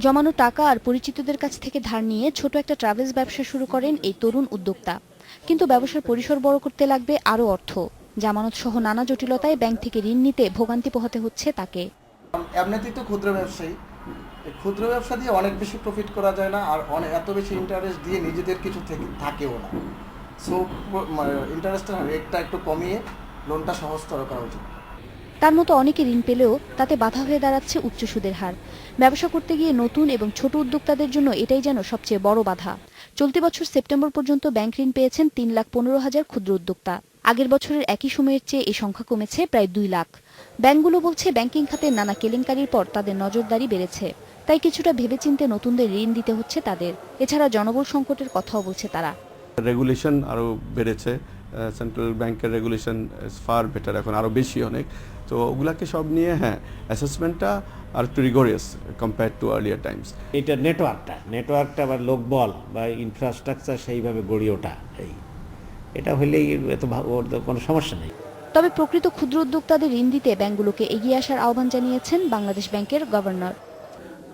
জমানো টাকা আর পরিচিতদের কাছ থেকে ধার নিয়ে ছোট একটা ট্রাভেলস ব্যবসা শুরু করেন এই তরুণ উদ্যোক্তা। কিন্তু ব্যবসার পরিসর বড় করতে লাগবে আরও অর্থ। জামানত সহ নানা জটিলতায় ব্যাংক থেকে ঋণ নিতে ভোগান্তি পোহাতে হচ্ছে তাকে। এমনিতেই তো ক্ষুদ্র ব্যবসায়ী, এই ক্ষুদ্র ব্যবসা দিয়ে অনেক বেশি প্রফিট করা যায় না, আর এত বেশি ইন্টারেস্ট দিয়ে নিজেদের কিছু থাকেও না। সো ইন্টারেস্টের রেটটা একটু কমিয়ে লোনটা সহজতর করা উচিত। তার মতো অনেকে ঋণ পেলেও তাতে বাধা হয়ে দাঁড়াচ্ছে উচ্চ সুদের হার। ব্যবসা করতে গিয়ে নতুন এবং ছোট উদ্যোক্তাদের জন্য এটাই যেন সবচেয়ে বড় বাধা। চলতি বছর সেপ্টেম্বর পর্যন্ত ব্যাংক ঋণ পেয়েছেন 3,15,000 ক্ষুদ্র উদ্যোক্তা। আগের বছরের একই সময়ের চেয়ে এই সংখ্যা কমেছে প্রায় 2 লাখ। ব্যাংকগুলো বলছে ব্যাংকিং খাতে নানা কেলেঙ্কারির পর তাদের নজরদারি বেড়েছে, তাই কিছুটা ভেবেচিন্তে নতুনদের ঋণ দিতে হচ্ছে তাদের। এছাড়া জনবল সংকটের কথাও বলছে তারা। রেগুলেশন আরও বেড়েছে, সেন্ট্রাল ব্যাংকের রেগুলেশন ইজ ফার বেটার, এখন আরও বেশি অনেক। তো ওগুলাকে সব নিয়ে অ্যাসেসমেন্টটা আর একটু রিগোরিয়াস কম্পেয়ার টু আর্লিয়ার টাইমস। এটা নেটওয়ার্কটা বা লোকবল বা ইনফ্রাস্ট্রাকচার সেইভাবে গড়ে ওঠা, এটা হলেই এত কোনো সমস্যা নেই। তবে প্রকৃত ক্ষুদ্র উদ্যোক্তাদের ঋণ দিতে ব্যাংকগুলোকে এগিয়ে আসার আহ্বান জানিয়েছেন বাংলাদেশ ব্যাংকের গভর্নর।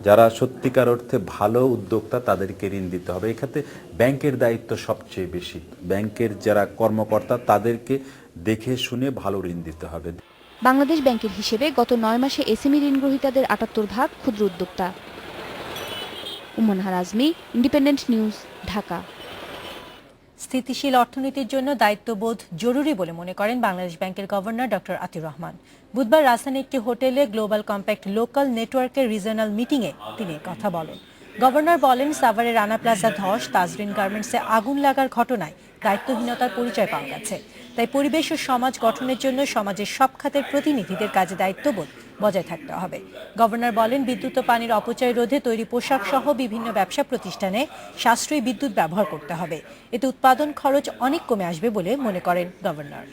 যারা সত্যিকার অর্থে ভালো উদ্যোক্তা তাদেরকে ঋণ দিতে হবে। এক্ষেত্রে ব্যাংকের দায়িত্ব সবচেয়ে বেশি। ব্যাংকের যারা কর্মকর্তা তাদেরকে দেখে শুনে ভালো ঋণ দিতে হবে। বাংলাদেশ ব্যাংকের হিসেবে গত 9 মাসে এসএমই ঋণ গ্রহীতাদের 78% ক্ষুদ্র উদ্যোক্তা। উম্মন হারাজমি, ইন্ডিপেন্ডেন্ট নিউজ, ঢাকা। স্থিতিশীল অর্থনীতির জন্য দায়িত্ববোধ জরুরি বলে মনে করেন বাংলাদেশ ব্যাংকের গভর্নর ডক্টর আতিউর রহমান। বুধবার রাজধানীর একটি হোটেলে গ্লোবাল কম্প্যাক্ট লোকাল নেটওয়ার্কের রিজিওনাল মিটিংয়ে তিনি কথা বলেন। গভর্নর বলেন, সাভারের রানা প্লাজা ধস, তাজরিন গার্মেন্টসে আগুন লাগার ঘটনায় দায়িত্বহীনতার পরিচয় পাওয়া গেছে। তাই পরিবেশ ও সমাজ গঠনের জন্য সমাজের সব খাতের প্রতিনিধিদের কাজে দায়িত্ববোধ বজায় থাকতে হবে। গভর্নর বলেন, বিদ্যুৎ ও পানির অপচয় রোধে তৈরি পোশাক সহ বিভিন্ন ব্যবসা প্রতিষ্ঠানে সাশ্রয়ী বিদ্যুৎ ব্যবহার করতে হবে। এতে উৎপাদন খরচ অনেক কমে আসবে বলে মনে করেন গভর্নর।